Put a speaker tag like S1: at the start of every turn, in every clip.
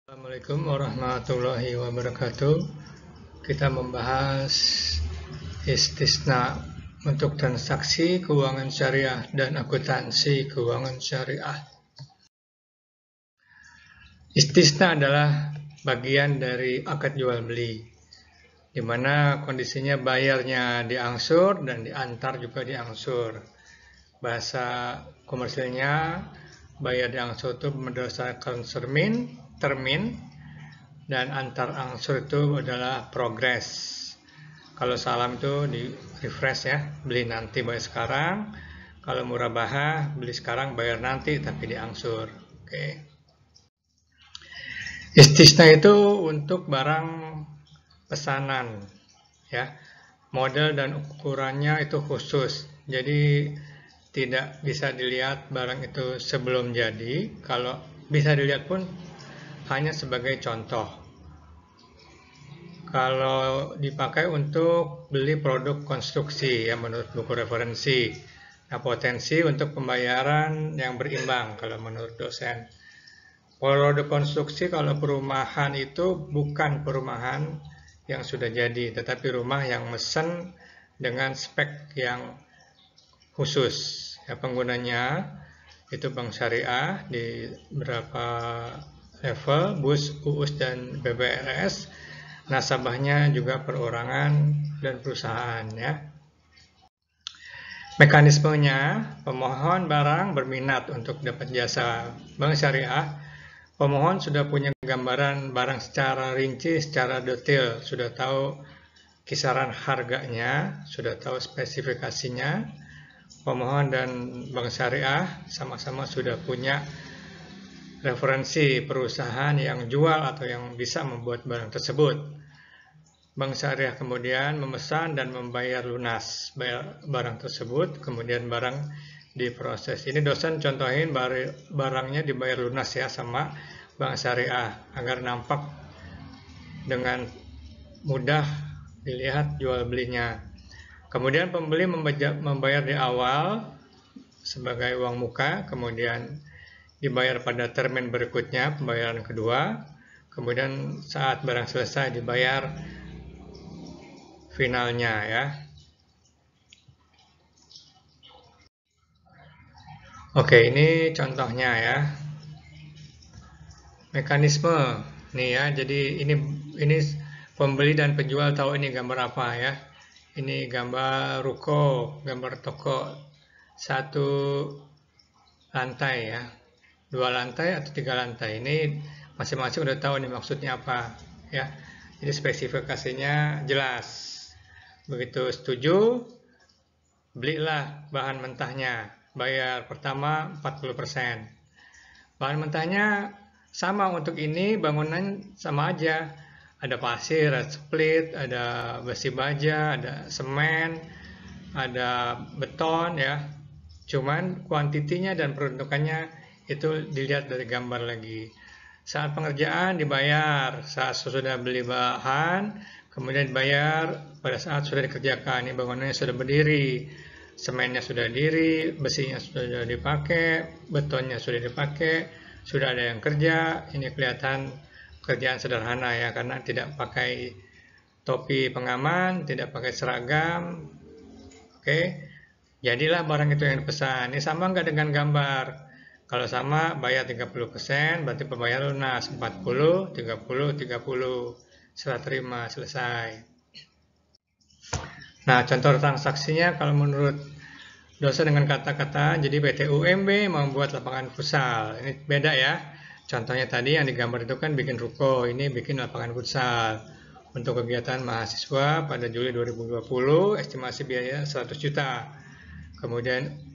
S1: Assalamualaikum warahmatullahi wabarakatuh. Kita membahas istisna untuk transaksi keuangan syariah dan akuntansi keuangan syariah. Istisna adalah bagian dari akad jual beli, di mana kondisinya bayarnya diangsur dan diantar juga diangsur. Bahasa komersilnya bayar diangsur itu berdasarkan termin, dan antar angsur itu adalah progres. Kalau salam itu di refresh ya, beli nanti bayar sekarang. Kalau murabahah, beli sekarang bayar nanti tapi diangsur. Oke. Istisna itu untuk barang pesanan ya. Model dan ukurannya itu khusus. Jadi tidak bisa dilihat barang itu sebelum jadi. Kalau bisa dilihat pun hanya sebagai contoh. Kalau dipakai untuk beli produk konstruksi ya menurut buku referensi. Nah, potensi untuk pembayaran yang berimbang kalau menurut dosen. Produk konstruksi kalau perumahan itu bukan perumahan yang sudah jadi, tetapi rumah yang mesen dengan spek yang khusus. Ya, penggunanya itu bank syariah di beberapa level, BUS, UUS, dan BBRS. Nasabahnya juga perorangan dan perusahaan ya. Mekanismenya, pemohon barang berminat untuk dapat jasa bank syariah. Pemohon sudah punya gambaran barang secara rinci, secara detail, sudah tahu kisaran harganya, sudah tahu spesifikasinya. Pemohon dan bank syariah sama-sama sudah punya referensi perusahaan yang jual atau yang bisa membuat barang tersebut. Bank syariah kemudian memesan dan membayar lunas barang tersebut, kemudian barang diproses. Ini dosen contohin barangnya dibayar lunas ya sama bank syariah agar nampak dengan mudah dilihat jual belinya. Kemudian pembeli membayar di awal sebagai uang muka, kemudian dibayar pada termin berikutnya, pembayaran kedua, kemudian saat barang selesai dibayar finalnya ya. Oke, ini contohnya ya. Mekanisme nih ya. Jadi ini pembeli dan penjual tahu ini gambar apa ya. Ini gambar ruko, gambar toko satu lantai ya. 2 lantai atau 3 lantai. Ini masing-masing udah tahu nih maksudnya apa ya. Jadi spesifikasinya jelas. Begitu setuju, belilah bahan mentahnya. Bayar pertama 40%. Bahan mentahnya sama untuk ini, bangunan sama aja. Ada pasir, ada split, ada besi baja, ada semen, ada beton ya. Cuman kuantitinya dan peruntukannya itu dilihat dari gambar lagi. Saat pengerjaan dibayar, saat sudah beli bahan, kemudian dibayar pada saat sudah dikerjakan. Ini bangunannya sudah berdiri, semennya sudah diri, besinya sudah dipakai, betonnya sudah dipakai, sudah ada yang kerja. Ini kelihatan kerjaan sederhana ya, karena tidak pakai topi pengaman, tidak pakai seragam. Oke, jadilah barang itu yang dipesan. Ini sama nggak dengan gambar? Kalau sama, bayar 30%, berarti pembayaran lunas 40, 30, 30. Serah terima, selesai. Nah, contoh transaksinya kalau menurut dosen dengan kata-kata, jadi PT UMB membuat lapangan futsal. Ini beda ya. Contohnya tadi yang digambar itu kan bikin ruko, ini bikin lapangan futsal. Untuk kegiatan mahasiswa pada Juli 2020, estimasi biaya 100 juta. Kemudian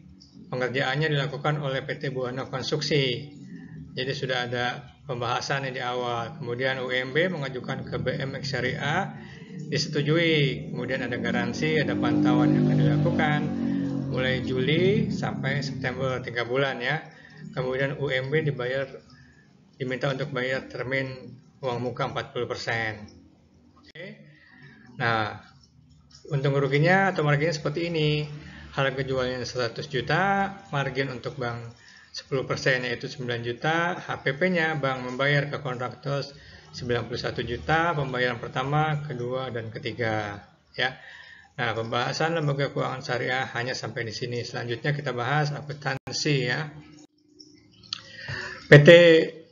S1: pengerjaannya dilakukan oleh PT Buana Konstruksi. Jadi sudah ada pembahasan di awal. Kemudian UMB mengajukan ke BMX Syariah, disetujui. Kemudian ada garansi, ada pantauan yang akan dilakukan mulai Juli sampai September, 3 bulan ya. Kemudian UMB diminta untuk bayar termin uang muka 40%. Oke. Nah, untung ruginya atau marginnya seperti ini. Harga jualnya 100 juta, margin untuk bank 10% yaitu 9 juta, HPP-nya bank membayar ke kontraktor 91 juta, pembayaran pertama, kedua, dan ketiga. Ya. Nah, pembahasan lembaga keuangan syariah hanya sampai di sini. Selanjutnya kita bahas akuntansi ya. PT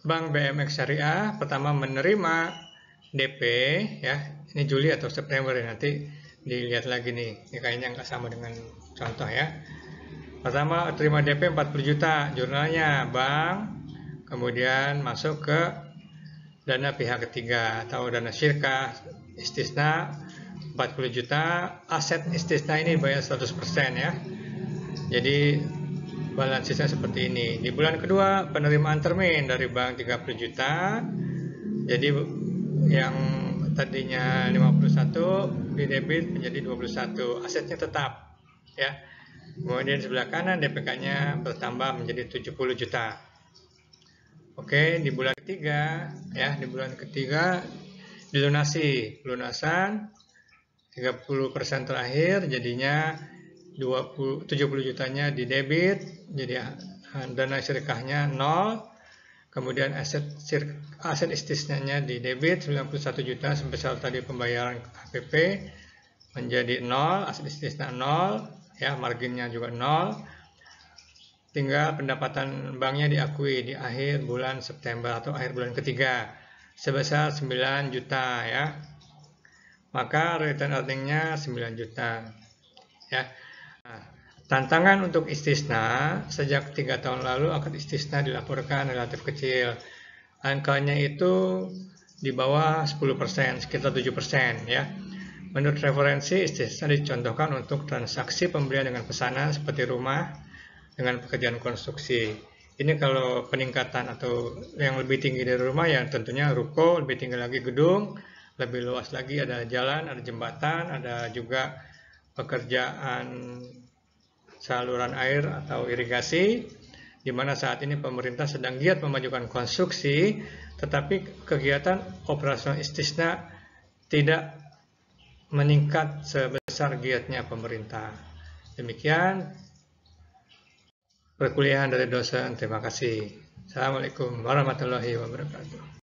S1: Bank BMX Syariah pertama menerima DP ya. Ini Juli atau September ya, nanti dilihat lagi nih. Ini kayaknya nggak sama dengan contoh ya. Pertama terima DP 40 juta, jurnalnya bank, kemudian masuk ke dana pihak ketiga atau dana syirkah istisna 40 juta, aset istisna ini bayar 100% ya. Jadi balansisnya seperti ini. Di bulan kedua penerimaan termin dari bank 30 juta. Jadi yang tadinya 51 di debit menjadi 21, asetnya tetap ya. Kemudian sebelah kanan DPK-nya bertambah menjadi 70 juta. Oke, di bulan ketiga ya, di bulan ketiga dilunasi, lunasan 30% terakhir jadinya 70 jutanya di debit, jadi dana syirkahnya 0. Kemudian aset istisnanya di debit 91 juta sebesar tadi pembayaran HPP menjadi 0, aset istisna 0. Ya, marginnya juga 0. Tinggal pendapatan banknya diakui di akhir bulan September atau akhir bulan ketiga sebesar 9 juta ya. Maka return earning-nya 9 juta ya. Nah, tantangan untuk istisna sejak 3 tahun lalu akad istisna dilaporkan relatif kecil. Angkanya itu di bawah 10%, sekitar 7% ya. Menurut referensi, istisna dicontohkan untuk transaksi pembelian dengan pesanan seperti rumah dengan pekerjaan konstruksi. Ini kalau peningkatan atau yang lebih tinggi dari rumah ya tentunya ruko, lebih tinggi lagi gedung, lebih luas lagi ada jalan, ada jembatan, ada juga pekerjaan saluran air atau irigasi, di mana saat ini pemerintah sedang giat memajukan konstruksi, tetapi kegiatan operasional istisna tidak meningkat sebesar giatnya pemerintah. Demikian perkuliahan dari dosen. Terima kasih. Assalamualaikum warahmatullahi wabarakatuh.